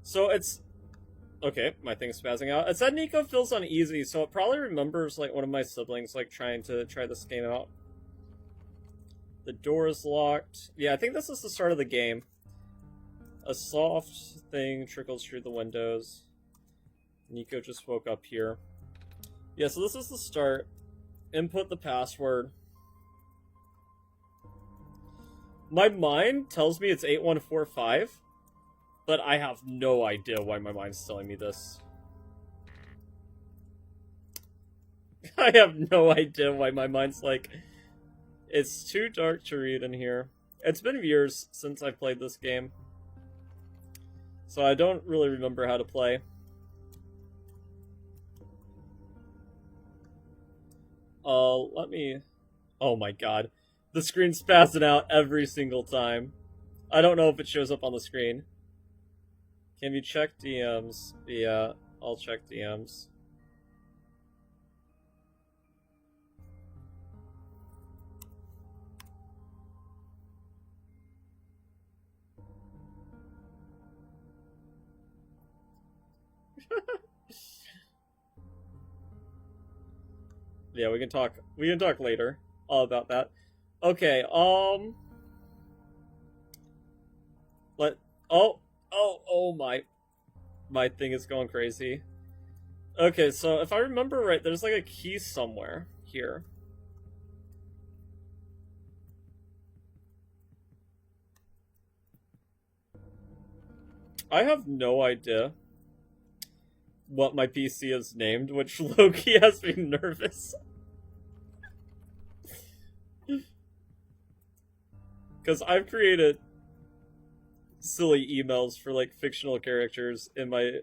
So it's okay. My thing's spazzing out. It said Nico feels uneasy, so it probably remembers like one of my siblings like trying to try this game out. The door is locked. Yeah, I think this is the start of the game. A soft thing trickles through the windows. Nico just woke up here. Yeah, so this is the start. Input the password. My mind tells me it's 8145, but I have no idea why my mind's telling me this. I have no idea why my mind's like, it's too dark to read in here. It's been years since I played this game, so I don't really remember how to play. Let me... Oh my god. The screen's spazzing out every single time. I don't know if it shows up on the screen. Can you check DMs? Yeah, I'll check DMs. Yeah, we can talk later all about that. Okay, let oh my thing is going crazy. Okay, so if I remember right, there's like a key somewhere here. I have no idea what my PC is named, which low-key has me nervous. Because I've created silly emails for like fictional characters in my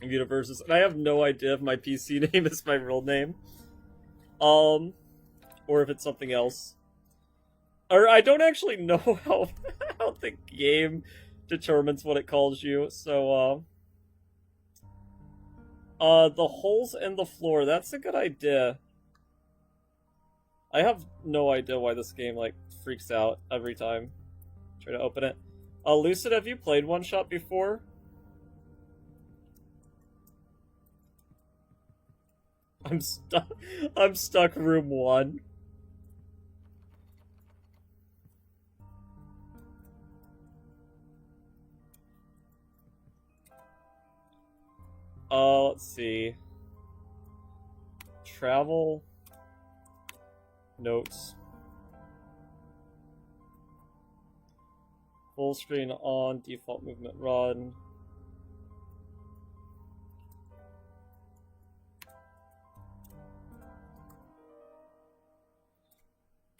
universes, and I have no idea if my PC name is my real name, or if it's something else. Or I don't actually know how the game determines what it calls you. So the holes in the floor. That's a good idea. I have no idea why this game like freaks out every time. Try to open it. Lucid, have you played OneShot before? I'm stuck. I'm stuck room 1. Let's see. Travel. Notes. Full screen on, default movement run.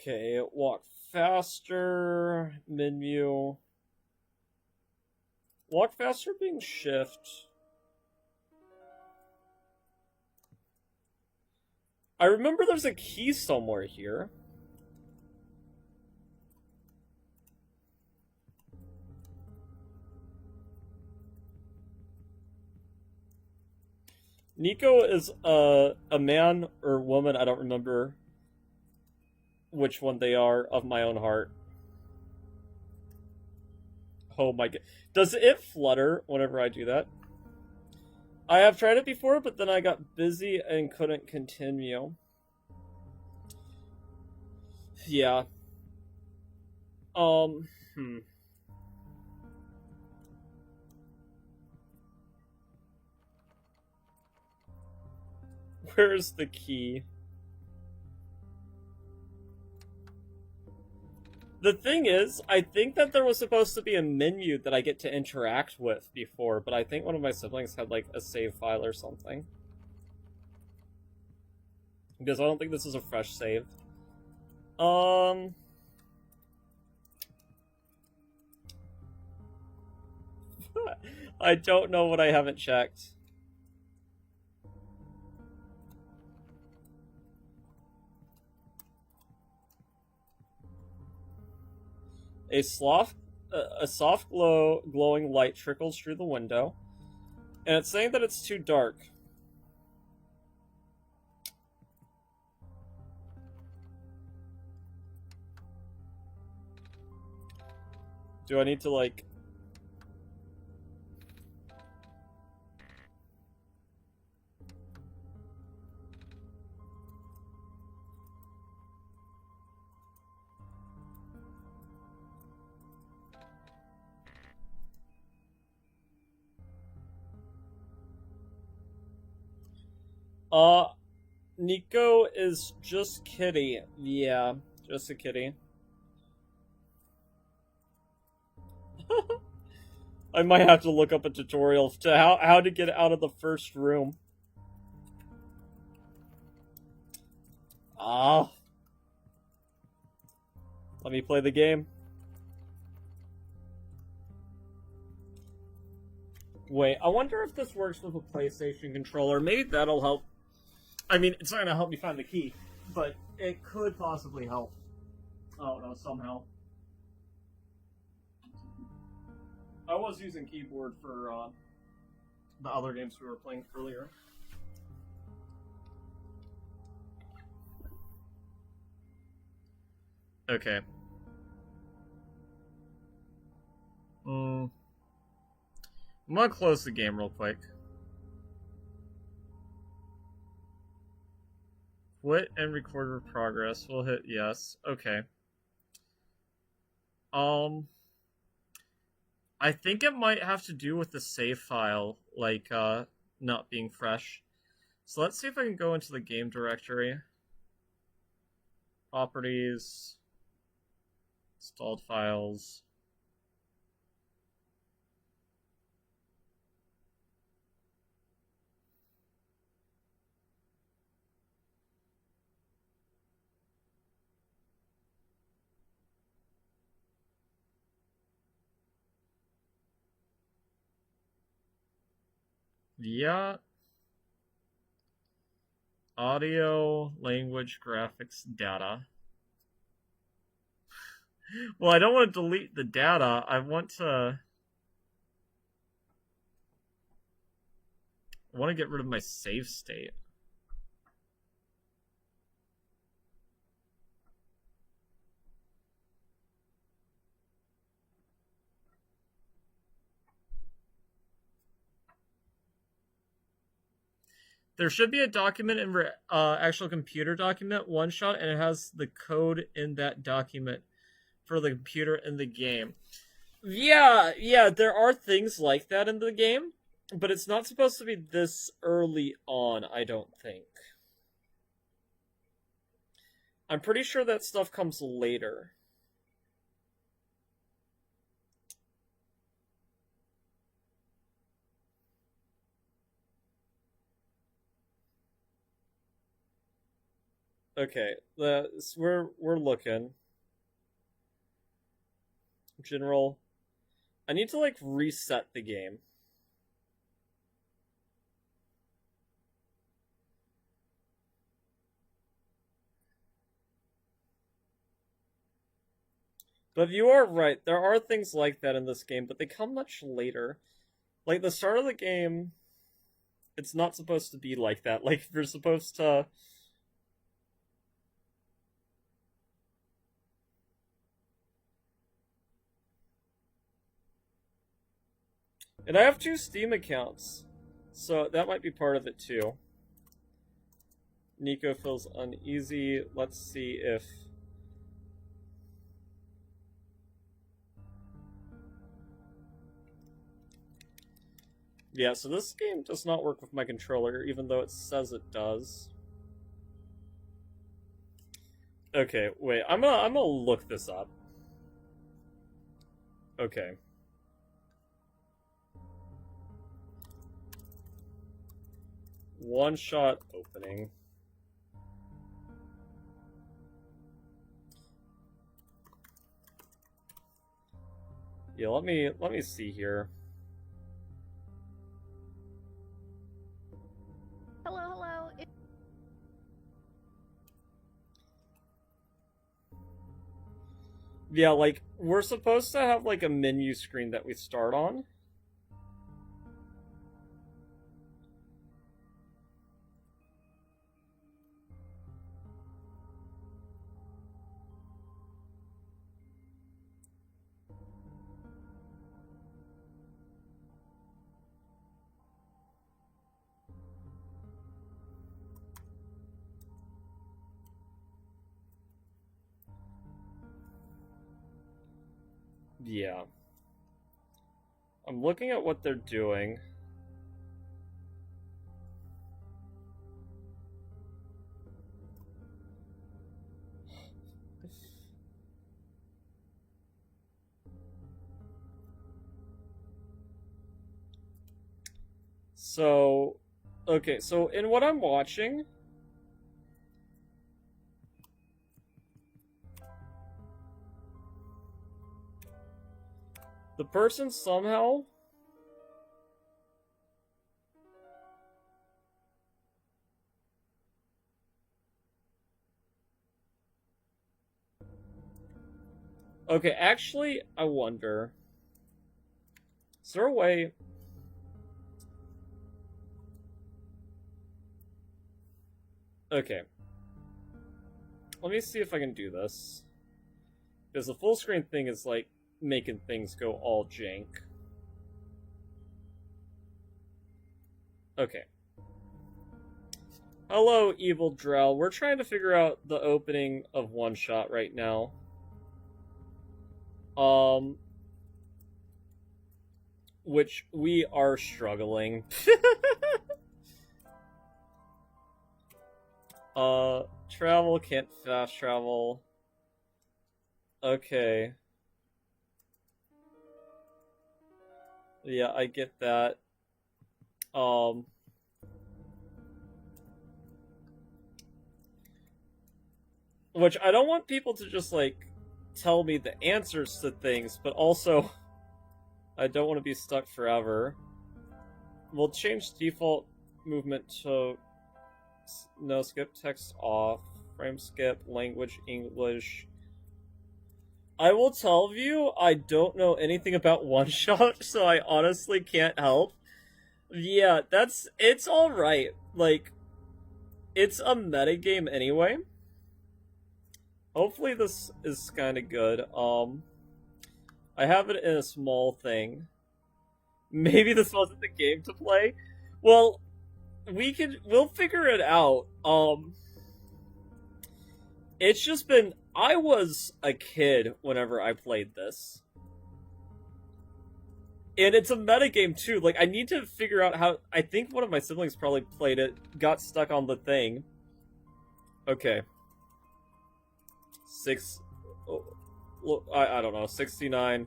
Okay, walk faster, menu. Walk faster being shift. I remember there's a key somewhere here. Nico is a man or woman, I don't remember which one they are, of my own heart. Oh my god. Does it flutter whenever I do that? I have tried it before, but then I got busy and couldn't continue. Yeah. Where's the key? The thing is, I think that there was supposed to be a menu that I get to interact with before, but I think one of my siblings had, like, a save file or something. Because I don't think this is a fresh save. I don't know what I haven't checked. A soft glowing light trickles through the window, and it's saying that it's too dark. Do I need to, like, Uh, Nico is just kitty. Yeah, just a kitty. I might have to look up a tutorial to how to get out of the first room. Ah. Let me play the game. Wait, I wonder if this works with a PlayStation controller. Maybe that'll help. I mean, it's not gonna help me find the key, but it could possibly help. I don't know, somehow. I was using keyboard for the other games we were playing earlier. Okay. I'm gonna close the game real quick. Quit and record progress. We'll hit yes. Okay. I think it might have to do with the save file, like, not being fresh. So let's see if I can go into the game directory. Properties. Installed files. Yeah. Audio, language, graphics, data. Well, I don't want to delete the data. I want to get rid of my save state. There should be a document in actual computer document, OneShot, and it has the code in that document for the computer in the game. Yeah, there are things like that in the game, but it's not supposed to be this early on, I don't think. I'm pretty sure that stuff comes later. Okay, we're looking. General. I need to like reset the game. But you are right, there are things like that in this game, but they come much later. Like the start of the game, it's not supposed to be like that. Like you're supposed to. And I have 2 Steam accounts, so that might be part of it too. Nico feels uneasy. Let's see if. Yeah, so this game does not work with my controller, even though it says it does. Okay, wait, I'm gonna look this up. Okay. OneShot opening. Yeah, let me see here. Hello. Yeah, like we're supposed to have like a menu screen that we start on. Yeah. I'm looking at what they're doing. So, okay, so in what I'm watching, the person somehow... Okay, actually, I wonder... Is there a way... Okay. Let me see if I can do this. Because the full screen thing is, like, making things go all jank. Okay. Hello, Evil Drell. We're trying to figure out the opening of OneShot right now. Which we are struggling. Travel, can't fast travel. Okay. Yeah, I get that. Which I don't want people to just, like, tell me the answers to things, but also I don't want to be stuck forever. We'll change default movement to no skip, text off, frame skip, language English. I will tell you, I don't know anything about OneShot, so I honestly can't help. Yeah, it's alright. Like, it's a metagame anyway. Hopefully this is kind of good. I have it in a small thing. Maybe this wasn't the game to play. Well, we'll figure it out. It's just been, I was a kid whenever I played this. And it's a metagame too. Like, I need to figure out how, I think one of my siblings probably played it, got stuck on the thing. Okay. I don't know, 69.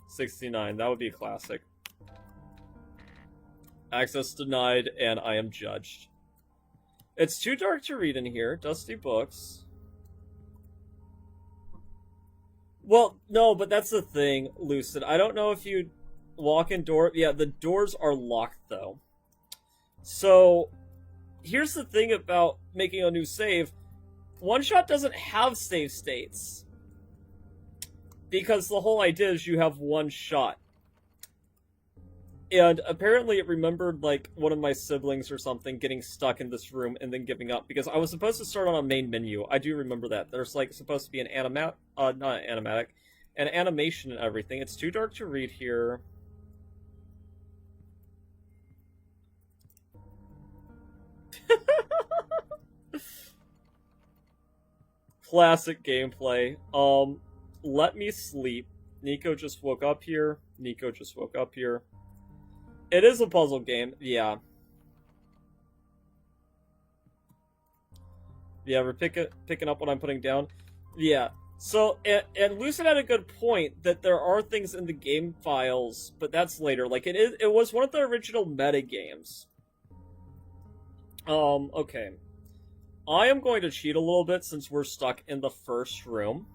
69, that would be a classic. Access denied, and I am judged. It's too dark to read in here. Dusty books. Well, no, but that's the thing, Lucid. I don't know if you walk in door... Yeah, the doors are locked, though. So, here's the thing about making a new save. OneShot doesn't have save states. Because the whole idea is you have one shot. And apparently it remembered, like, one of my siblings or something getting stuck in this room and then giving up. Because I was supposed to start on a main menu. I do remember that. There's, like, supposed to be an not an animatic. An animation and everything. It's too dark to read here. Classic gameplay. Let me sleep. Nico just woke up here. Nico just woke up here. It is a puzzle game, yeah. Yeah, we're picking up what I'm putting down. Yeah. So, and Lucid had a good point that there are things in the game files, but that's later. Like, it was one of the original meta games. Okay. I am going to cheat a little bit since we're stuck in the first room.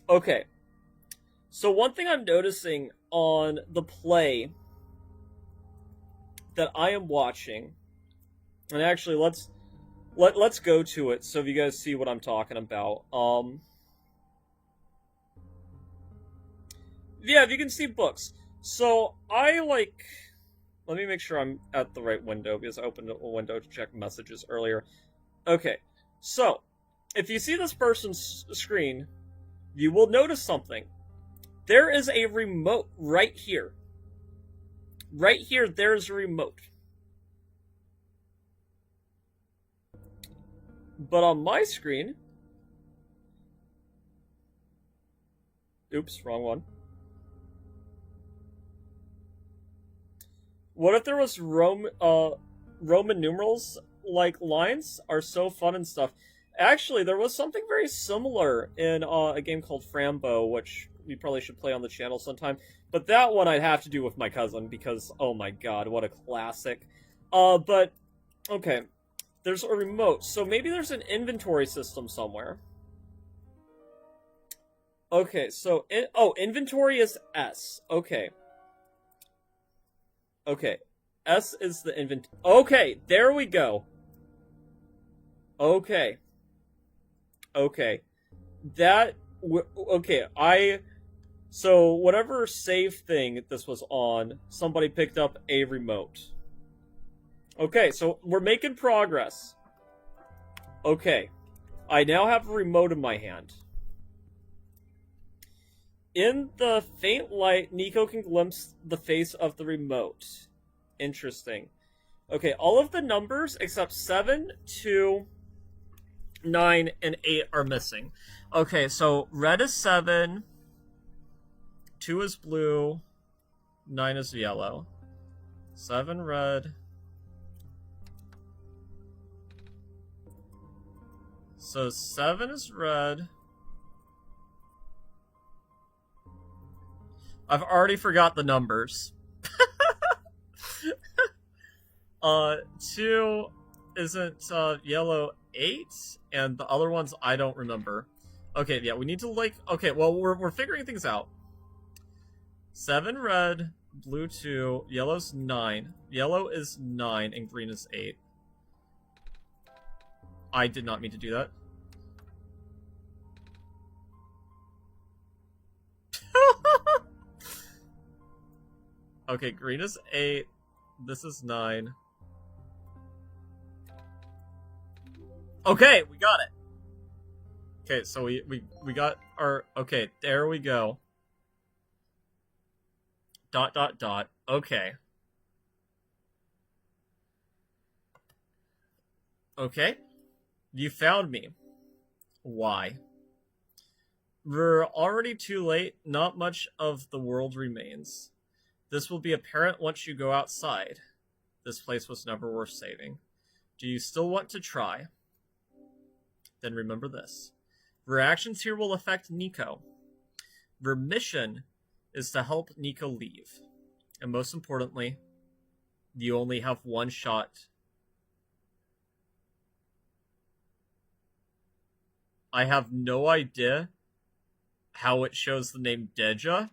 Okay. So one thing I'm noticing on the play that I am watching, and actually let's go to it so you guys see what I'm talking about. Yeah, if you can see books. So I like, let me make sure I'm at the right window because I opened a window to check messages earlier. Okay, so if you see this person's screen, you will notice something. There is a remote right here. Right here, there's a remote. But on my screen... Oops, wrong one. What if there was Roman numerals, like lines are so fun and stuff. Actually, there was something very similar in a game called Frambo, which we probably should play on the channel sometime. But that one I'd have to do with my cousin because, oh my god, what a classic. But, okay. There's a remote, so maybe there's an inventory system somewhere. Okay, so, inventory is S. Okay. Okay. S is the inventory. Okay, there we go. Okay. Okay. So, whatever save thing this was on, somebody picked up a remote. Okay, so we're making progress. Okay. I now have a remote in my hand. In the faint light, Nico can glimpse the face of the remote. Interesting. Okay, all of the numbers except 7, 2, 9, and 8 are missing. Okay, so red is 7, 2 is blue, 9 is yellow. 7 red. So 7 is red. I've already forgot the numbers. 2 isn't yellow 8, and the other ones I don't remember. Okay, yeah, we need to okay, well we're figuring things out. 7 red, blue 2, yellow's 9. Yellow is 9 and green is 8. I did not mean to do that. Okay, green is 8. This is 9. Okay, we got it. Okay, so we got our... Okay, there we go. ... Okay. Okay. You found me. Why? We're already too late. Not much of the world remains. This will be apparent once you go outside. This place was never worth saving. Do you still want to try? Then remember this. Your actions here will affect Nico. Your mission is to help Nico leave. And most importantly, you only have one shot. I have no idea how it shows the name Deja.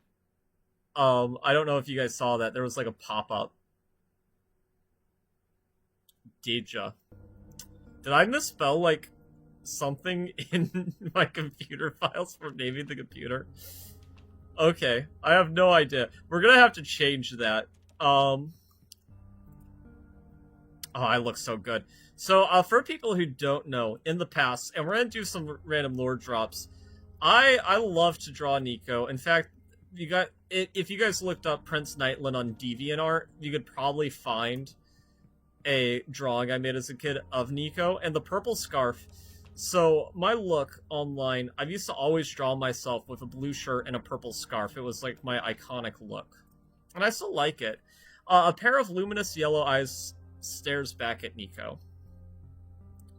I don't know if you guys saw that. There was like a pop-up. Deja. Did I misspell like something in my computer files for naming the computer? Okay, I have no idea. We're gonna have to change that. Oh, I look so good. So, for people who don't know, in the past, and we're gonna do some random lore drops, I love to draw Nico. In fact, if you guys looked up Prince Nightlen on DeviantArt, you could probably find a drawing I made as a kid of Nico, and the purple scarf. So, my look online, I used to always draw myself with a blue shirt and a purple scarf. It was like my iconic look. And I still like it. A pair of luminous yellow eyes stares back at Nico.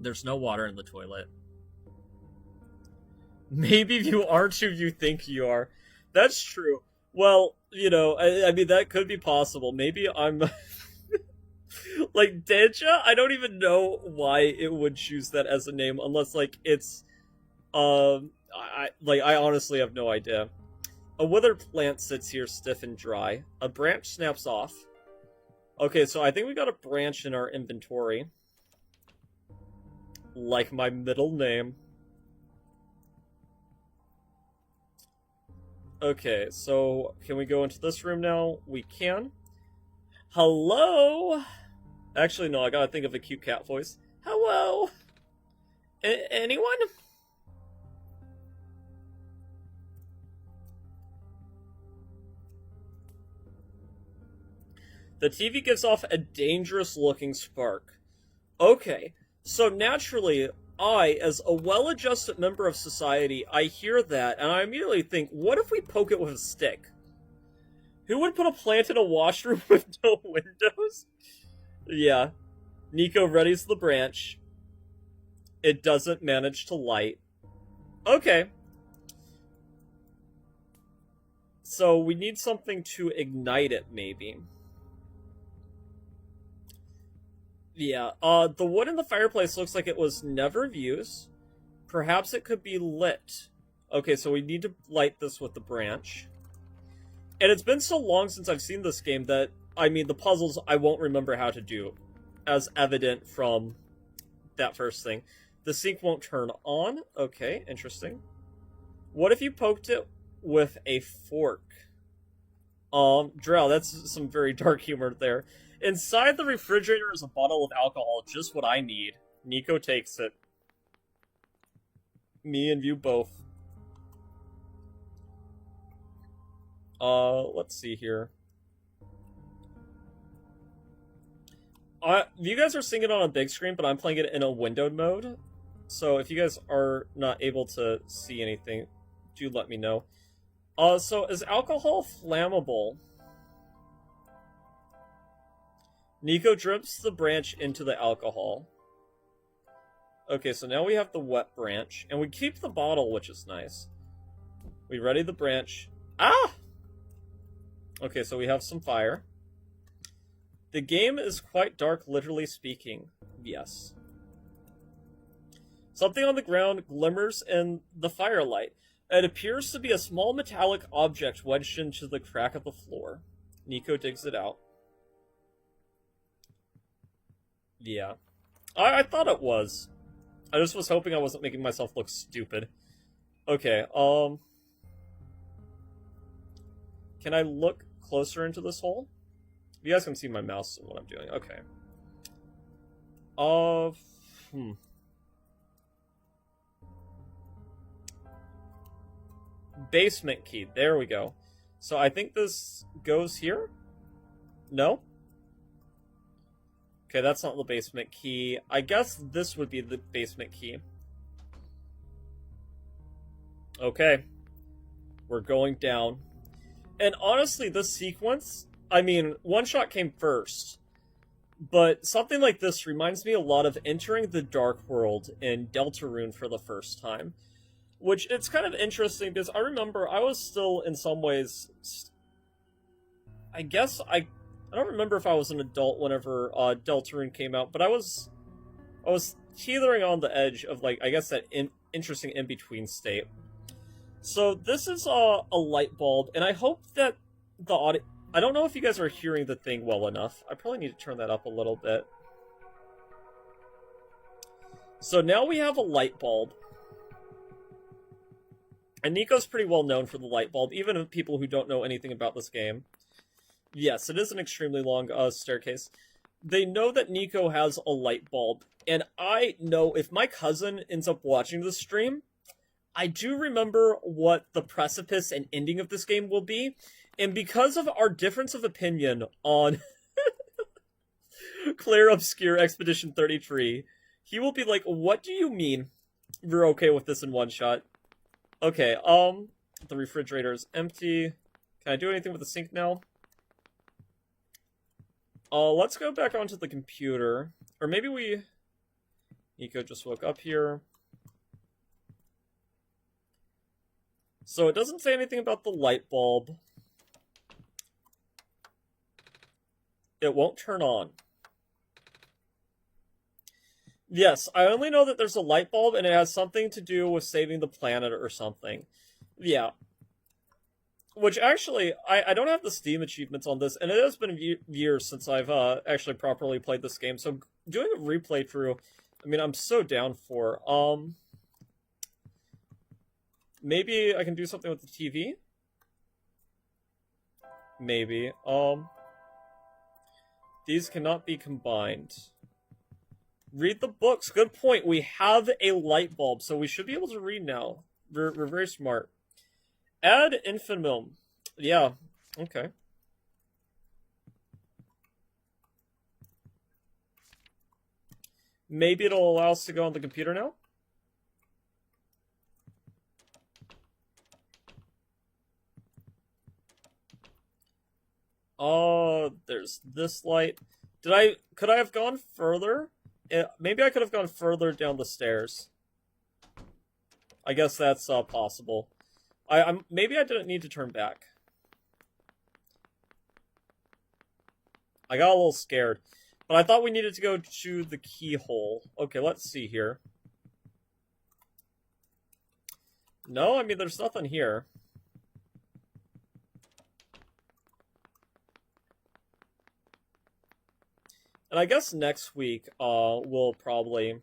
There's no water in the toilet. Maybe you aren't who you think you are. That's true. Well, you know, I mean, that could be possible. Maybe I'm... like, Deja? I don't even know why it would choose that as a name, unless, like, it's... I honestly have no idea. A withered plant sits here stiff and dry. A branch snaps off. Okay, so I think we got a branch in our inventory. Like my middle name. Okay, so can we go into this room now? We can. Hello? Actually, no, I gotta think of a cute cat voice. Hello? Anyone? The TV gives off a dangerous-looking spark. Okay, so naturally, I, as a well-adjusted member of society, I hear that, and I immediately think, what if we poke it with a stick? Who would put a plant in a washroom with no windows? Yeah. Nico readies the branch. It doesn't manage to light. Okay. So we need something to ignite it, maybe. Yeah, the wood in the fireplace looks like it was never used. Perhaps it could be lit. Okay, so we need to light this with the branch. And it's been so long since I've seen this game that, I mean, the puzzles I won't remember how to do, as evident from that first thing. The sink won't turn on. Okay, interesting. What if you poked it with a fork? Drow, that's some very dark humor there. Inside the refrigerator is a bottle of alcohol, just what I need. Nico takes it. Me and you both. Let's see here. You guys are seeing it on a big screen, but I'm playing it in a windowed mode. So if you guys are not able to see anything, do let me know. So is alcohol flammable? Nico drips the branch into the alcohol. Okay, so now we have the wet branch, and we keep the bottle, which is nice. We ready the branch. Ah! Okay, so we have some fire. The game is quite dark, literally speaking. Yes. Something on the ground glimmers in the firelight. It appears to be a small metallic object wedged into the crack of the floor. Nico digs it out. Yeah. I thought it was. I just was hoping I wasn't making myself look stupid. Okay, can I look closer into this hole? You guys can see my mouse and what I'm doing. Okay. Basement key. There we go. So I think this goes here? No? Okay, that's not the basement key. I guess this would be the basement key. Okay. We're going down. And honestly, this sequence, I mean, OneShot came first. But something like this reminds me a lot of entering the Dark World in Deltarune for the first time. Which, it's kind of interesting, because I remember I was still, in some ways... I guess I don't remember if I was an adult whenever Deltarune came out, but I was teetering on the edge of, like, I guess that interesting in-between state. So this is a light bulb, and I hope that the audio... I don't know if you guys are hearing the thing well enough. I probably need to turn that up a little bit. So now we have a light bulb. And Nico's pretty well known for the light bulb, even of people who don't know anything about this game. Yes, it is an extremely long staircase. They know that Nico has a light bulb, and I know if my cousin ends up watching this stream, I do remember what the precipice and ending of this game will be, and because of our difference of opinion on Claire Obscure Expedition 33, he will be like, what do you mean you're okay with this in one shot? Okay, the refrigerator is empty. Can I do anything with the sink now? Let's go back onto the computer. Or maybe Nico just woke up here. So it doesn't say anything about the light bulb. It won't turn on. Yes, I only know that there's a light bulb and it has something to do with saving the planet or something. Yeah. Which actually, I don't have the Steam achievements on this, and it has been years since I've actually properly played this game, so doing a replay through, I mean, I'm so down for. Maybe I can do something with the TV? Maybe. These cannot be combined. Read the books. Good point. We have a light bulb, so we should be able to read now. We're very smart. Add infilm. Yeah. Okay. Maybe it'll allow us to go on the computer now? Oh, there's this light. Could I have gone further? Maybe I could have gone further down the stairs. I guess that's possible. Maybe I didn't need to turn back. I got a little scared. But I thought we needed to go to the keyhole. Okay, let's see here. No, I mean, there's nothing here. And I guess next week, we'll probably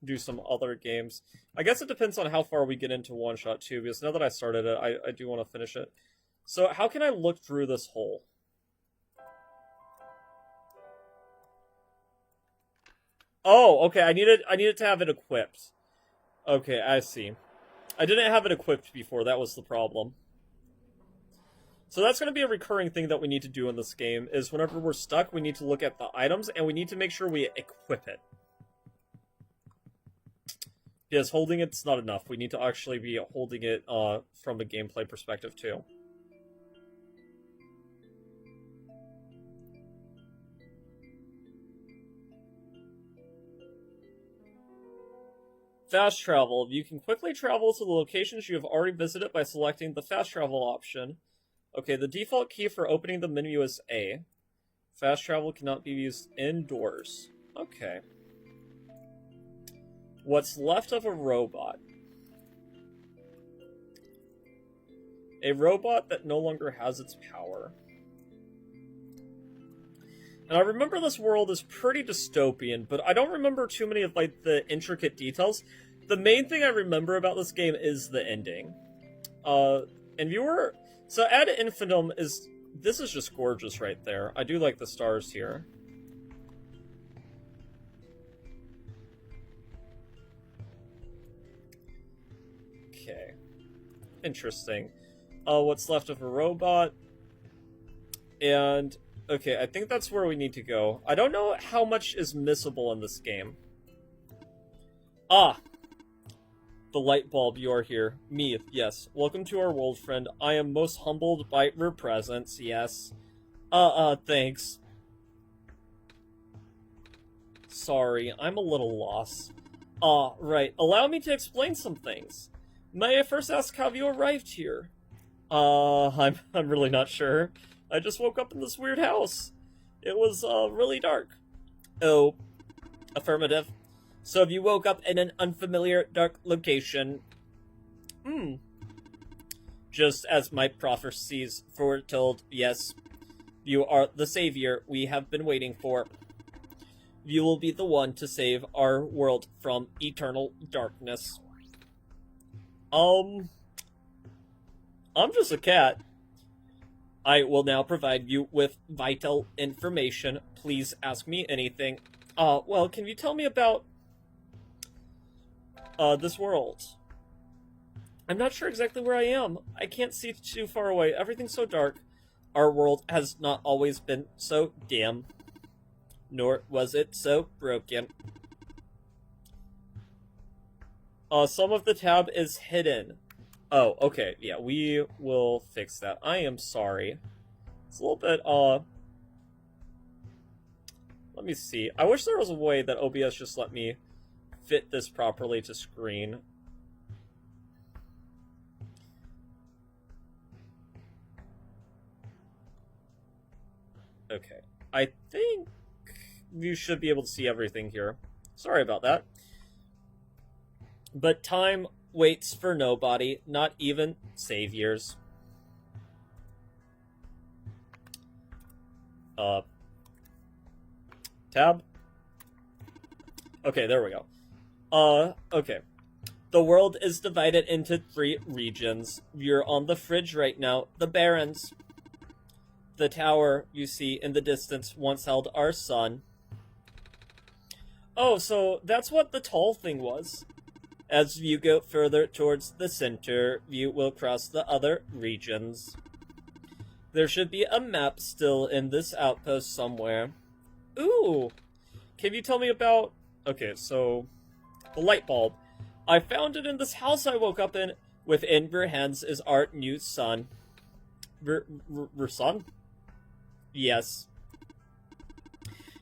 do some other games. I guess it depends on how far we get into OneShot too, because now that I started it, I do want to finish it. So how can I look through this hole? Oh, okay, I needed to have it equipped. Okay, I see. I didn't have it equipped before, that was the problem. So that's going to be a recurring thing that we need to do in this game, is whenever we're stuck, we need to look at the items, and we need to make sure we equip it. Because holding it's not enough. We need to actually be holding it from a gameplay perspective, too. Fast travel. You can quickly travel to the locations you have already visited by selecting the fast travel option. Okay, the default key for opening the menu is A. Fast travel cannot be used indoors. Okay. What's left of a robot? A robot that no longer has its power. And I remember this world is pretty dystopian, but I don't remember too many of, like, the intricate details. The main thing I remember about this game is the ending. And viewer... So Ad Infinitum is... This is just gorgeous right there. I do like the stars here. Okay. Interesting. What's left of a robot? And... Okay, I think that's where we need to go. I don't know how much is missable in this game. Ah! The light bulb, you are here. Me, yes. Welcome to our world, friend. I am most humbled by your presence, yes. Thanks. Sorry, I'm a little lost. Right. Allow me to explain some things. May I first ask how you arrived here? I'm really not sure. I just woke up in this weird house. It was, really dark. Oh, affirmative. So if you woke up in an unfamiliar, dark location... Just as my prophecies foretold, yes. You are the savior we have been waiting for. You will be the one to save our world from eternal darkness. I'm just a cat. I will now provide you with vital information. Please ask me anything. Well, can you tell me about, this world? I'm not sure exactly where I am. I can't see too far away. Everything's so dark. Our world has not always been so dim. Nor was it so broken. Some of the tab is hidden. Oh, okay, yeah, we will fix that. I am sorry. It's a little bit, let me see. I wish there was a way that OBS just let me fit this properly to screen. Okay. I think you should be able to see everything here. Sorry about that. But time waits for nobody, not even saviors. Tab? Okay, there we go. Okay. The world is divided into 3 regions. You're on the fridge right now, the Barrens. The tower you see in the distance once held our sun. Oh, so that's what the tall thing was. As you go further towards the center, you will cross the other regions. There should be a map still in this outpost somewhere. Ooh! Can you tell me about... Okay, so... The light bulb. I found it in this house I woke up in. Within your hands is our new sun. Son? Yes.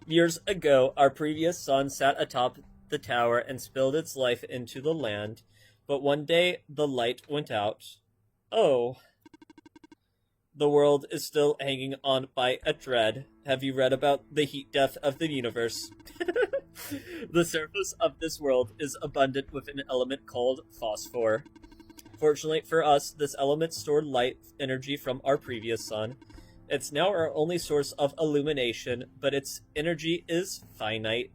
Years ago, our previous sun sat atop the tower and spilled its life into the land. But one day, the light went out. Oh. The world is still hanging on by a thread. Have you read about the heat death of the universe? The surface of this world is abundant with an element called phosphor. Fortunately for us, this element stored light energy from our previous sun. It's now our only source of illumination, but its energy is finite.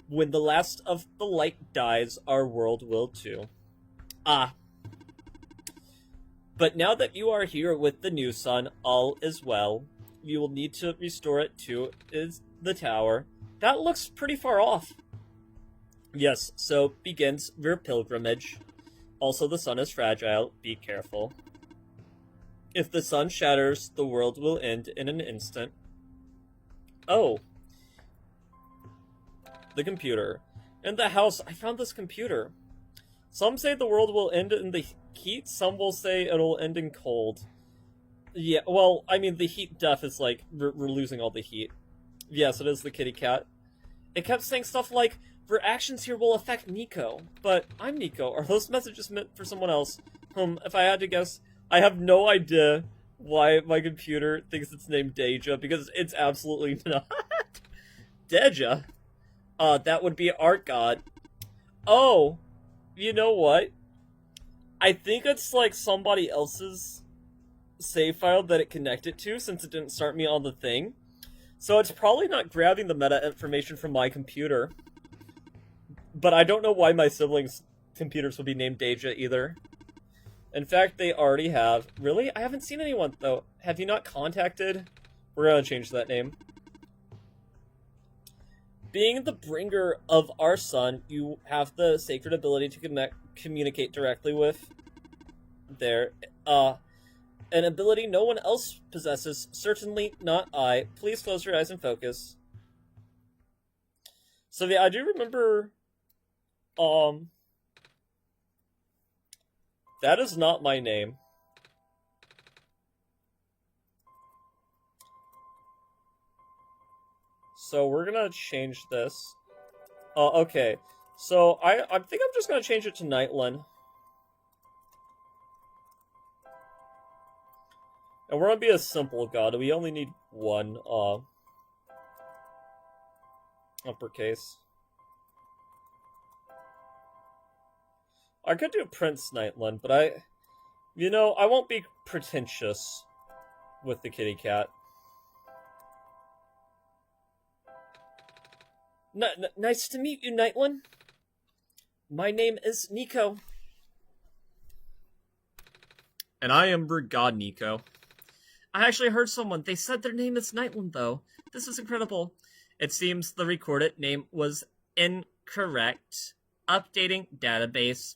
When the last of the light dies, our world will too. Ah. But now that you are here with the new sun, all is well. You will need to restore it to the tower. That looks pretty far off. Yes, so begins your pilgrimage. Also, the sun is fragile. Be careful. If the sun shatters, the world will end in an instant. Oh. The computer. In the house, I found this computer. Some say the world will end in the heat, some will say it'll end in cold. Yeah, well, I mean, the heat death is like, we're losing all the heat. Yes, it is the kitty cat. It kept saying stuff like, your actions here will affect Nico. But I'm Nico. Are those messages meant for someone else? If I had to guess, I have no idea why my computer thinks it's named Deja, because it's absolutely not. Deja? That would be Art God. Oh, you know what? I think it's like somebody else's save file that it connected to, since it didn't start me on the thing. So it's probably not grabbing the meta information from my computer. But I don't know why my siblings' computers would be named Deja either. In fact, they already have. Really? I haven't seen anyone, though. Have you not contacted? We're gonna change that name. Being the bringer of our sun, you have the sacred ability to communicate directly with an ability no one else possesses, certainly not I. Please close your eyes and focus. So yeah, I do remember, that is not my name. So we're gonna change this. Okay. So I think I'm just gonna change it to Nightlen. And we're gonna be a simple god. We only need one, uppercase. I could do Prince Nightlen, but I won't be pretentious with the kitty cat. Nice to meet you, Nightlen. My name is Nico. And I am your god, Nico. I actually heard someone. They said their name is Nightlen, though. This is incredible. It seems the recorded name was incorrect. Updating database.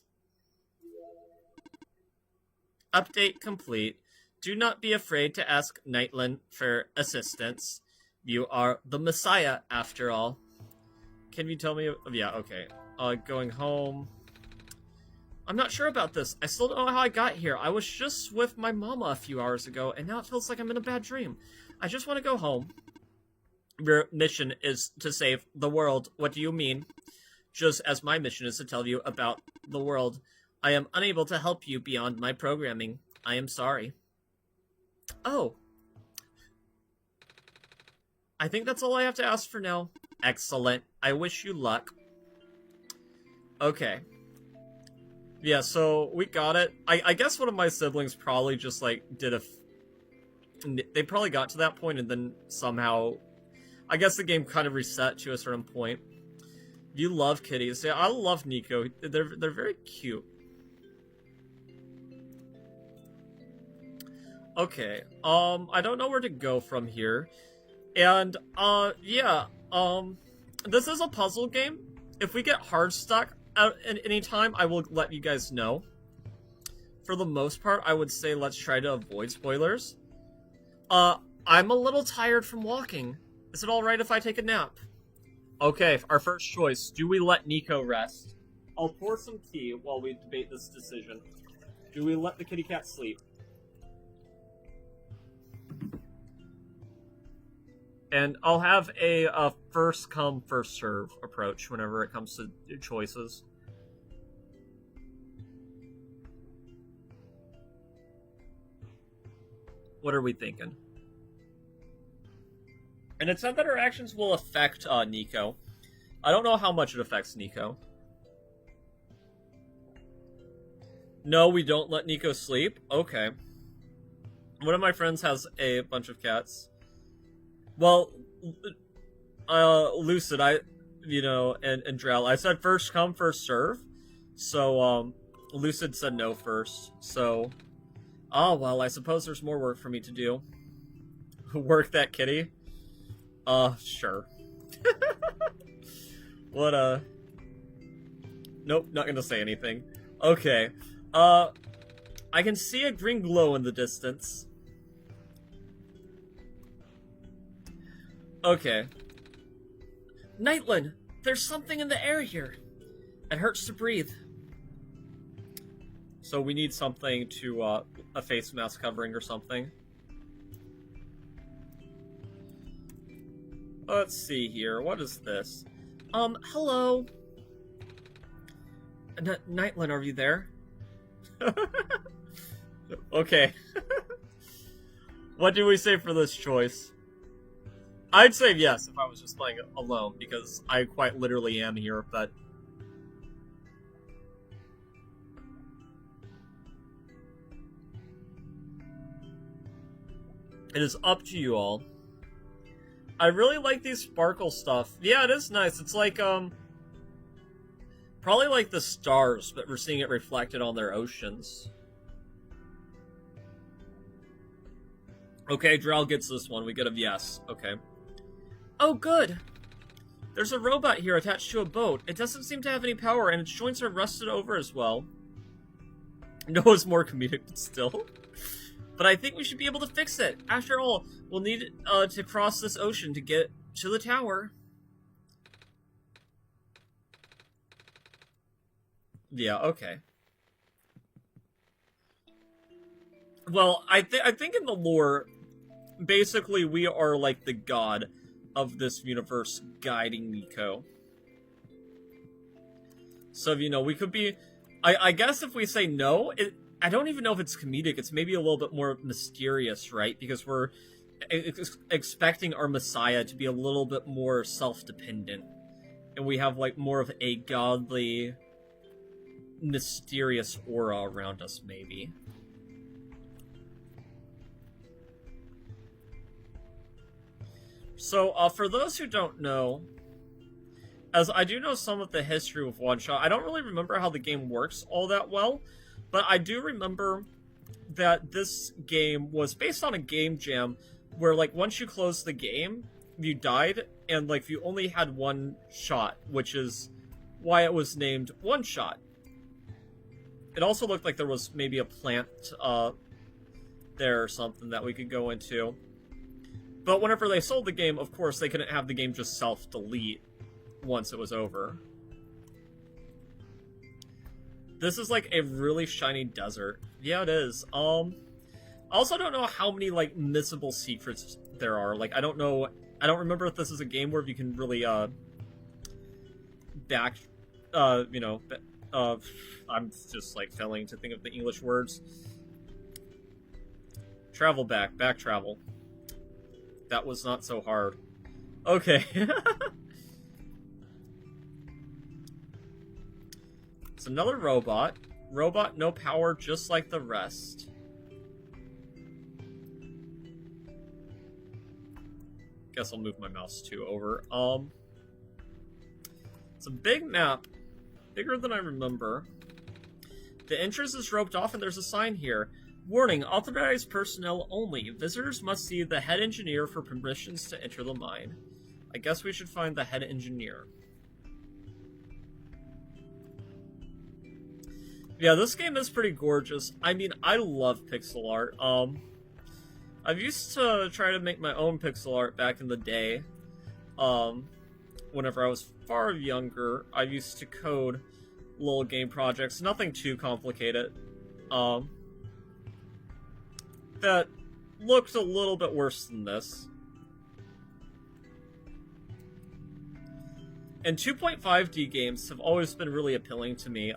Update complete. Do not be afraid to ask Nightlen for assistance. You are the Messiah, after all. Can you tell me? Yeah, okay. Going home. I'm not sure about this. I still don't know how I got here. I was just with my mama a few hours ago, and now it feels like I'm in a bad dream. I just want to go home. Your mission is to save the world. What do you mean? Just as my mission is to tell you about the world. I am unable to help you beyond my programming. I am sorry. Oh. I think that's all I have to ask for now. Excellent. I wish you luck. Okay. Yeah, so we got it. I guess one of my siblings probably just, like, they probably got to that point and then somehow... I guess the game kind of reset to a certain point. You love kitties. Yeah, I love Nico. They're very cute. Okay, I don't know where to go from here. And, yeah, this is a puzzle game. If we get hard stuck at any time, I will let you guys know. For the most part, I would say let's try to avoid spoilers. I'm a little tired from walking. Is it alright if I take a nap? Okay, our first choice. Do we let Nico rest? I'll pour some tea while we debate this decision. Do we let the kitty cat sleep? And I'll have a first come, first serve approach whenever it comes to choices. What are we thinking? And it said that our actions will affect Nico. I don't know how much it affects Nico. No, we don't let Nico sleep? Okay. One of my friends has a bunch of cats. Well, Lucid, and Drell, I said first come, first serve. So, Lucid said no first. So, well, I suppose there's more work for me to do. Work that kitty? Sure. What, Nope, not gonna say anything. Okay. I can see a green glow in the distance. Okay. Nightlen, there's something in the air here. It hurts to breathe. So we need something to, a face mask covering or something. Let's see here. What is this? Hello? Nightlen, are you there? Okay. What do we say for this choice? I'd say yes if I was just playing alone, because I quite literally am here, but... It is up to you all. I really like these sparkle stuff. Yeah, it is nice. It's like, probably like the stars, but we're seeing it reflected on their oceans. Okay, Drell gets this one. We get a yes. Okay. Oh, good! There's a robot here attached to a boat. It doesn't seem to have any power, and its joints are rusted over as well. Noah's more comedic, but still. But I think we should be able to fix it. After all, we'll need to cross this ocean to get to the tower. Yeah, okay. Well, I think in the lore, basically we are like the god of this universe guiding Nico. So, we could be... I guess if we say no, I don't even know if it's comedic. It's maybe a little bit more mysterious, right? Because we're expecting our Messiah to be a little bit more self-dependent. And we have, like, more of a godly, mysterious aura around us, maybe. So, for those who don't know, as I do know some of the history of OneShot, I don't really remember how the game works all that well, but I do remember that this game was based on a game jam where, like, once you closed the game, you died, and, like, you only had one shot, which is why it was named OneShot. It also looked like there was maybe a plant, there or something that we could go into. But whenever they sold the game, of course, they couldn't have the game just self-delete once it was over. This is like a really shiny desert. Yeah, it is. I also don't know how many, like, missable secrets there are. Like, I don't remember if this is a game where you can really, I'm just, like, failing to think of the English words. Travel back travel. That was not so hard. Okay. It's another robot. Robot, no power, just like the rest. Guess I'll move my mouse too over. It's a big map. Bigger than I remember. The entrance is roped off and there's a sign here. Warning, authorized personnel only. Visitors must see the head engineer for permissions to enter the mine. I guess we should find the head engineer. Yeah, this game is pretty gorgeous. I mean, I love pixel art. I've used to try to make my own pixel art back in the day. Whenever I was far younger, I used to code little game projects. Nothing too complicated. That looked a little bit worse than this. And 2.5D games have always been really appealing to me.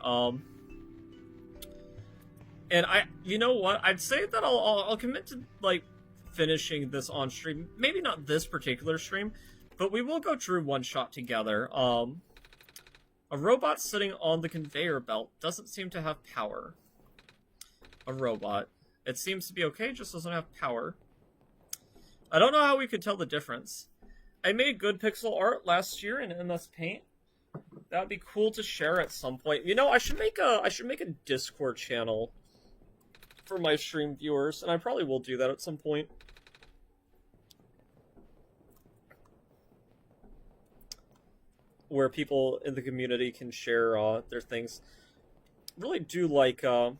And you know what? I'd say that I'll commit to, like, finishing this on stream. Maybe not this particular stream, but we will go through OneShot together. A robot sitting on the conveyor belt doesn't seem to have power. A robot. It seems to be okay, just doesn't have power. I don't know how we could tell the difference. I made good pixel art last year in MS Paint. That would be cool to share at some point. You know, I should make a Discord channel for my stream viewers, and I probably will do that at some point. Where people in the community can share their things. Really do like our,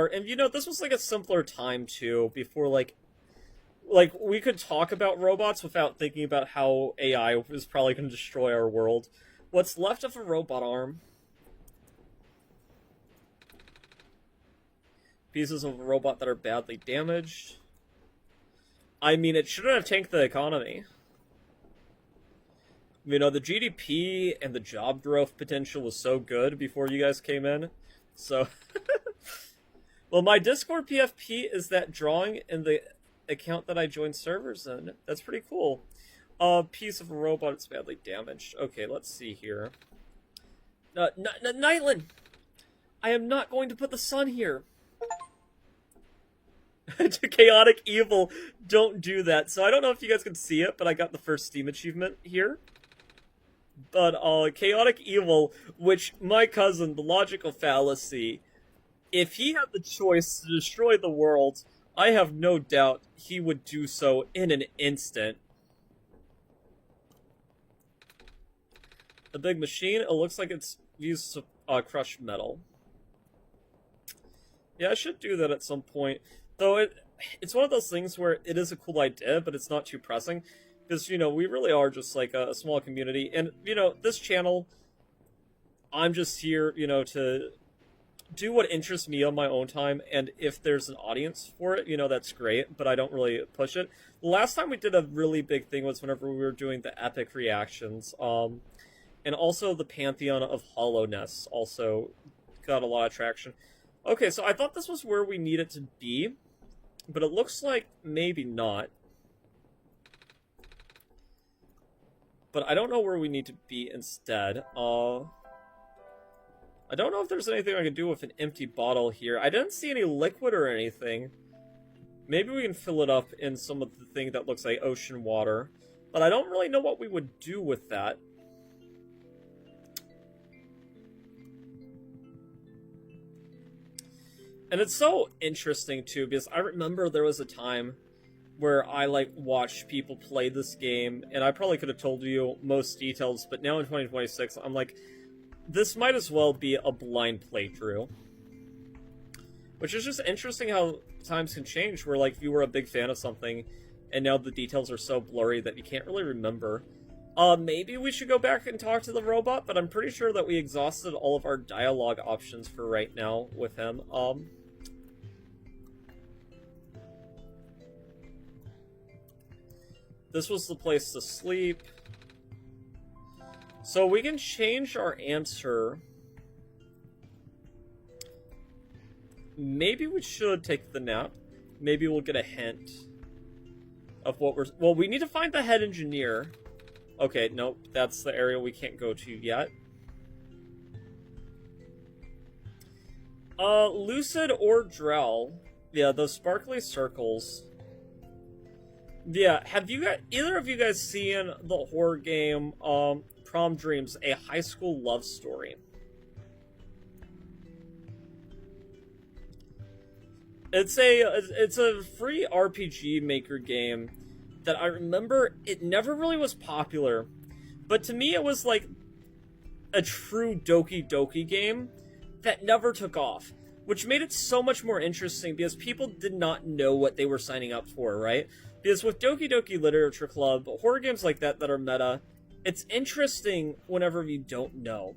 and you know, this was like a simpler time too, before like we could talk about robots without thinking about how AI was probably going to destroy our world. What's left of a robot arm? Pieces of a robot that are badly damaged. I mean, it shouldn't have tanked the economy. You know, the GDP and the job growth potential was so good before you guys came in. So, well, my Discord PFP is that drawing in the account that I joined servers in. That's pretty cool. A piece of a robot that's badly damaged. Okay, let's see here. Nightlen! I am not going to put the sun here. To chaotic evil, don't do that. So I don't know if you guys can see it, but I got the first Steam achievement here. But chaotic evil, which my cousin, the logical fallacy, if he had the choice to destroy the world, I have no doubt he would do so in an instant. The big machine, it looks like it's used to crush metal. Yeah, I should do that at some point. Though it's one of those things where it is a cool idea, but it's not too pressing. Because, you know, we really are just like a small community. And, you know, this channel, I'm just here, you know, to do what interests me on my own time. And if there's an audience for it, you know, that's great. But I don't really push it. The last time we did a really big thing was whenever we were doing the epic reactions. And also the Pantheon of Hollowness also got a lot of traction. Okay, so I thought this was where we needed to be. But it looks like maybe not. But I don't know where we need to be instead. I don't know if there's anything I can do with an empty bottle here. I didn't see any liquid or anything. Maybe we can fill it up in some of the thing that looks like ocean water. But I don't really know what we would do with that. And it's so interesting, too, because I remember there was a time where I, like, watched people play this game, and I probably could have told you most details, but now in 2026, I'm like, this might as well be a blind playthrough. Which is just interesting how times can change, where, like, if you were a big fan of something, and now the details are so blurry that you can't really remember. Maybe we should go back and talk to the robot, but I'm pretty sure that we exhausted all of our dialogue options for right now with him. This was the place to sleep. So we can change our answer. Maybe we should take the nap. Maybe we'll get a hint of what we're... Well, we need to find the head engineer. Okay, nope. That's the area we can't go to yet. Lucid or Drell. Yeah, those sparkly circles... Yeah, have you got either of you guys seen the horror game Prom Dreams: A High School Love Story? It's a free RPG Maker game that I remember it never really was popular, but to me it was like a true Doki Doki game that never took off, which made it so much more interesting because people did not know what they were signing up for, right? Because with Doki Doki Literature Club, horror games like that are meta, it's interesting whenever you don't know.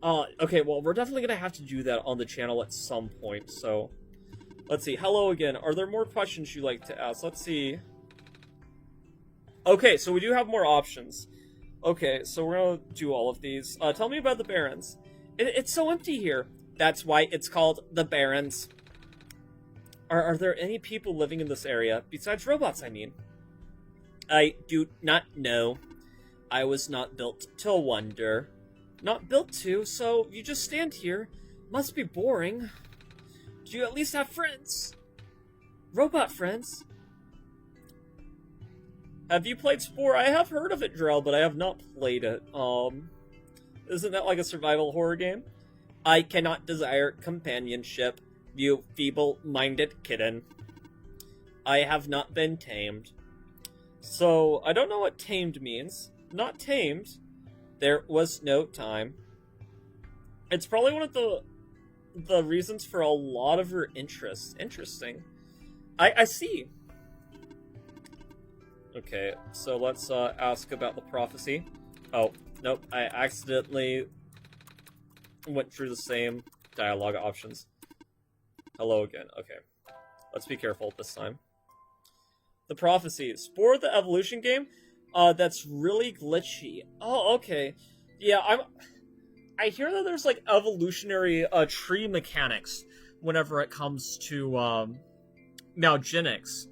Okay, well, we're definitely going to have to do that on the channel at some point, so... Let's see. Hello again. Are there more questions you'd like to ask? Let's see. Okay, so we do have more options. Okay, so we're going to do all of these. Tell me about the Barrens. It's so empty here. That's why it's called the Barrens. Are there any people living in this area? Besides robots, I mean. I do not know. I was not built to wonder. Not built to, so you just stand here. Must be boring. Do you at least have friends? Robot friends? Have you played Spore? I have heard of it, Drell, but I have not played it. Isn't that like a survival horror game? I cannot desire companionship, you feeble-minded kitten. I have not been tamed. So, I don't know what tamed means. Not tamed. There was no time. It's probably one of the reasons for a lot of her interests. Interesting. I see. Okay, so let's ask about the prophecy. Oh, nope, I accidentally went through the same dialogue options. Hello again, okay. Let's be careful this time. The prophecy. Spore the evolution game? That's really glitchy. Oh, okay. Yeah, I hear that there's like evolutionary tree mechanics whenever it comes to Malgenics.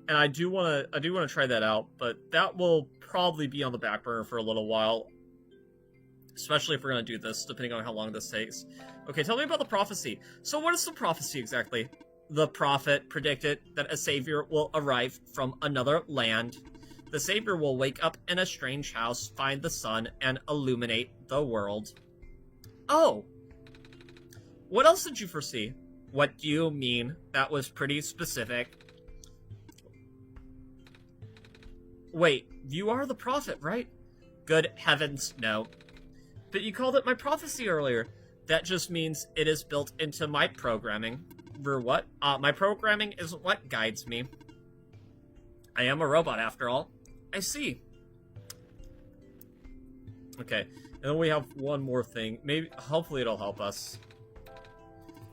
And I do want to try that out, but that will probably be on the back burner for a little while. Especially if we're going to do this, depending on how long this takes. Okay, tell me about the prophecy. So what is the prophecy exactly? The prophet predicted that a savior will arrive from another land. The savior will wake up in a strange house, find the sun, and illuminate the world. Oh! What else did you foresee? What do you mean? That was pretty specific. Wait, you are the prophet, right? Good heavens, no. But you called it my prophecy earlier. That just means it is built into my programming. For what? My programming isn't what guides me. I am a robot, after all. I see. Okay, and then we have one more thing. Maybe, hopefully it'll help us.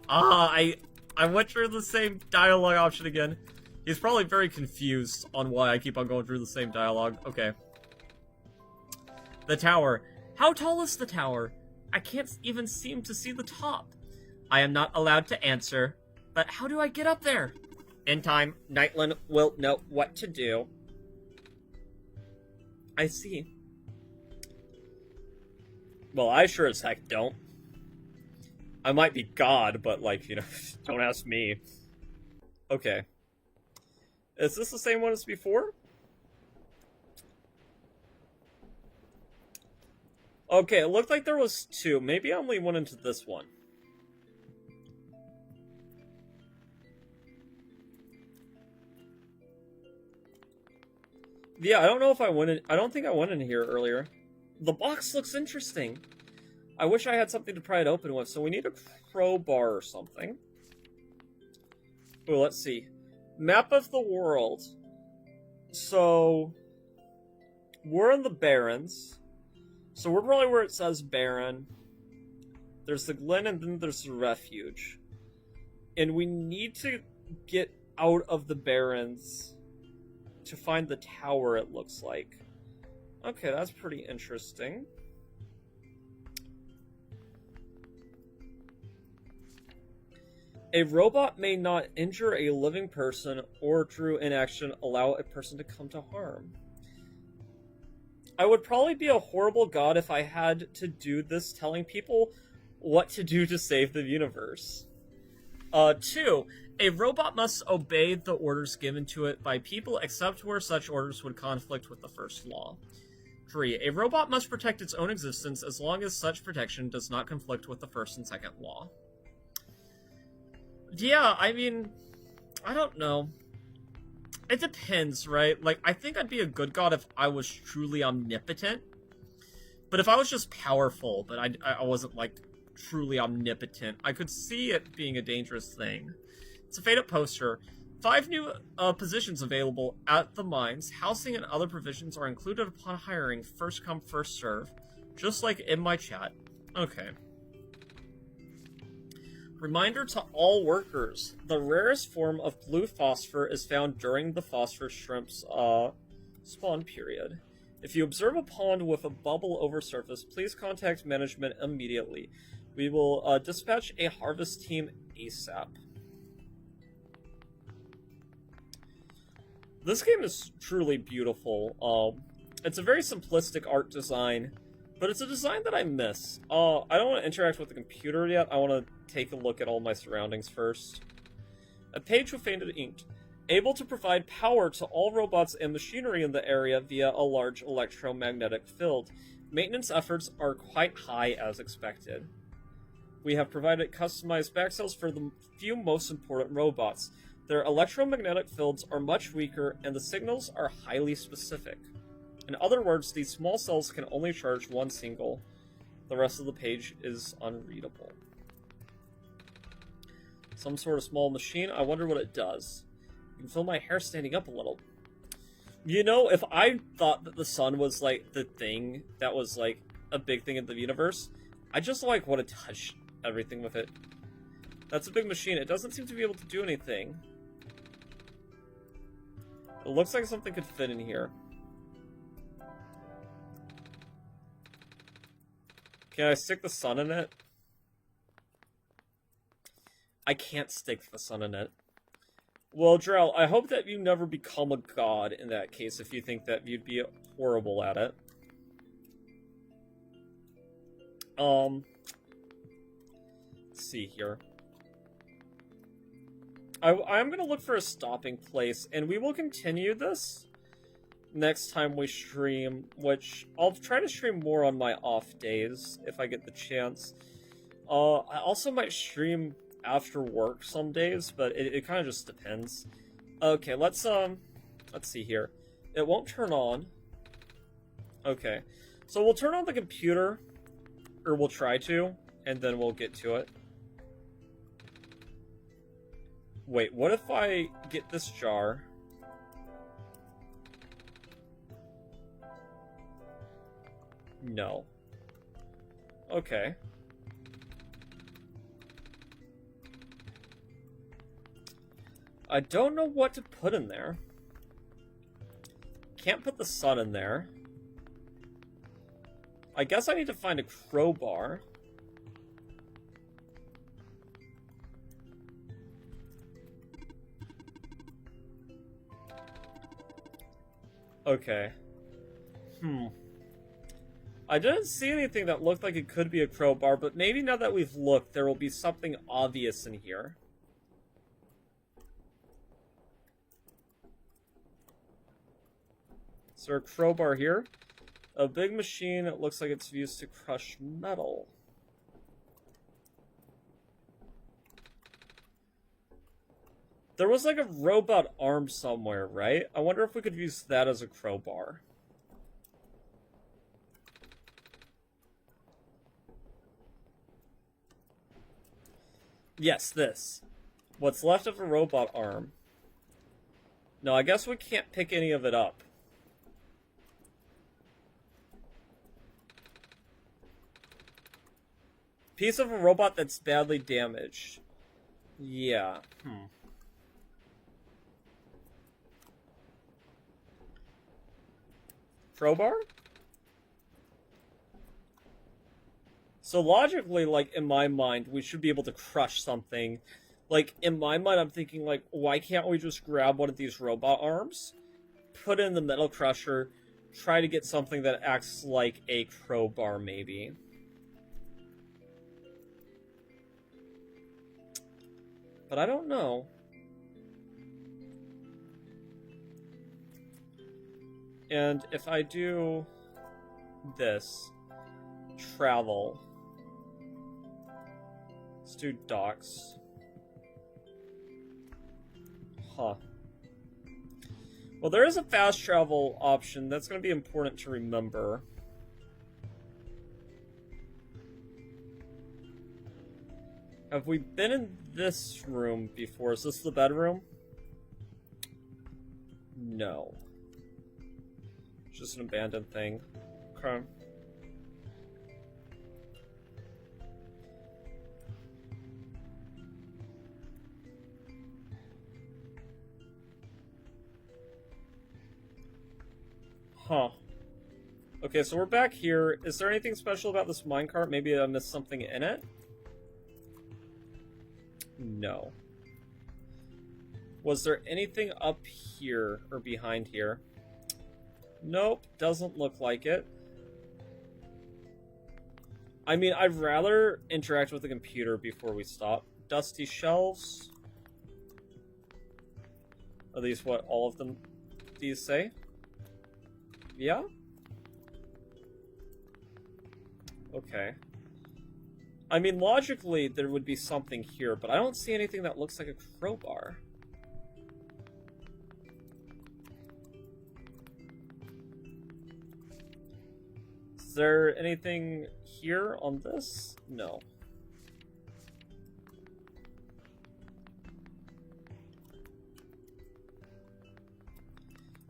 I went through the same dialogue option again. He's probably very confused on why I keep on going through the same dialogue. Okay. The tower. How tall is the tower? I can't even seem to see the top. I am not allowed to answer. But how do I get up there? In time, Nightlen will know what to do. I see. Well, I sure as heck don't. I might be God, but, like, you know, don't ask me. Okay. Is this the same one as before? Okay, it looked like there was two. Maybe I only went into this one. Yeah, I don't know if I went in. I don't think I went in here earlier. The box looks interesting. I wish I had something to pry it open with, so we need a crowbar or something. Oh, let's see. Map of the world. So, we're in the Barrens. So we're probably where it says Baron. There's the Glen and then there's the Refuge. And we need to get out of the Barrens to find the tower, it looks like. Okay, that's pretty interesting. A robot may not injure a living person or through inaction allow a person to come to harm. I would probably be a horrible god if I had to do this telling people what to do to save the universe. 2. A robot must obey the orders given to it by people except where such orders would conflict with the first law. 3. A robot must protect its own existence as long as such protection does not conflict with the first and second law. Yeah, I mean, I don't know. It depends, right? Like, I think I'd be a good god if I was truly omnipotent. But if I was just powerful, but I wasn't, like, truly omnipotent, I could see it being a dangerous thing. It's a fade-up poster. 5 new positions available at the mines. Housing and other provisions are included upon hiring. First come, first serve. Just like in my chat. Okay. Reminder to all workers. The rarest form of blue phosphor is found during the phosphor shrimp's spawn period. If you observe a pond with a bubble over surface, please contact management immediately. We will dispatch a harvest team ASAP. This game is truly beautiful. It's a very simplistic art design, but it's a design that I miss. I don't want to interact with the computer yet. I want to take a look at all my surroundings first. A page with faded ink. Able to provide power to all robots and machinery in the area via a large electromagnetic field. Maintenance efforts are quite high as expected. We have provided customized backcells for the few most important robots. Their electromagnetic fields are much weaker, and the signals are highly specific. In other words, these small cells can only charge one single. The rest of the page is unreadable. Some sort of small machine. I wonder what it does. You can feel my hair standing up a little. You know, if I thought that the sun was, like, the thing that was, like, a big thing in the universe, I just, like, want to touch everything with it. That's a big machine. It doesn't seem to be able to do anything. It looks like something could fit in here. Can I stick the sun in it? I can't stick the sun in it. Well, Drell, I hope that you never become a god in that case if you think that you'd be horrible at it. Let's see here. I'm gonna look for a stopping place, and we will continue this next time we stream, which I'll try to stream more on my off days if I get the chance. I also might stream after work some days, but it kind of just depends. Okay, let's see here. It won't turn on. Okay, so we'll turn on the computer, or we'll try to, and then we'll get to it. Wait, what if I get this jar? No. Okay. I don't know what to put in there. Can't put the sun in there. I guess I need to find a crowbar. Okay. I didn't see anything that looked like it could be a crowbar, but maybe now that we've looked, there will be something obvious in here. Is there a crowbar here? A big machine. It looks like it's used to crush metal. There was like a robot arm somewhere, right? I wonder if we could use that as a crowbar. Yes, this. What's left of a robot arm. No, I guess we can't pick any of it up. Piece of a robot that's badly damaged. Yeah, Crowbar? So logically, like, in my mind, we should be able to crush something. Like, in my mind, I'm thinking, like, why can't we just grab one of these robot arms, put it in the metal crusher, try to get something that acts like a crowbar, maybe? But I don't know. And if I do this, travel, let's do docks. Huh. Well, there is a fast travel option. That's going to be important to remember. Have we been in this room before? Is this the bedroom? No. It's just an abandoned thing. Okay. Huh. Okay, so we're back here. Is there anything special about this minecart? Maybe I missed something in it? No. Was there anything up here or behind here? Nope, doesn't look like it. I mean, I'd rather interact with the computer before we stop. Dusty shelves. Are these what all of them these say? Yeah? Okay. I mean, logically, there would be something here, but I don't see anything that looks like a crowbar. Is there anything here on this? No.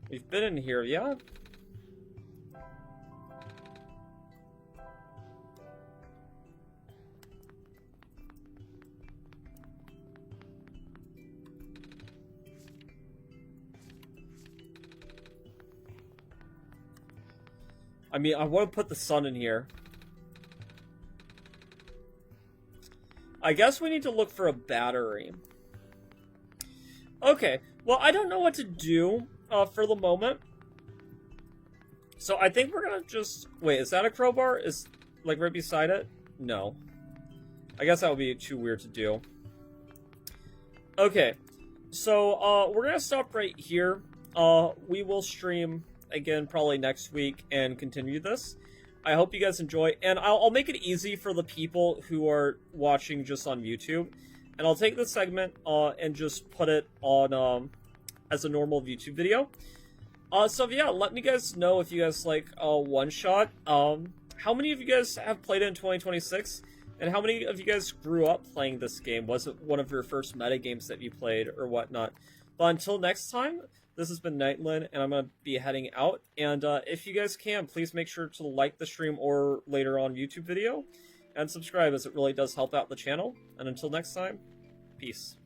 We've been in here, yeah? I mean, I want to put the sun in here. I guess we need to look for a battery. Okay, well, I don't know what to do for the moment. So I think we're gonna just... Wait, is that a crowbar? Is, like, right beside it? No. I guess that would be too weird to do. Okay, so we're gonna stop right here. We will stream again probably next week and continue this. I hope you guys enjoy, and I'll make it easy for the people who are watching just on YouTube, and I'll take this segment and just put it on as a normal YouTube video. So yeah, let me guys know if you guys like OneShot. How many of you guys have played it in 2026? And how many of you guys grew up playing this game? Was it one of your first meta games that you played or whatnot? But until next time, this has been Nightlen, and I'm going to be heading out. And if you guys can, please make sure to like the stream or later on YouTube video. And subscribe, as it really does help out the channel. And until next time, peace.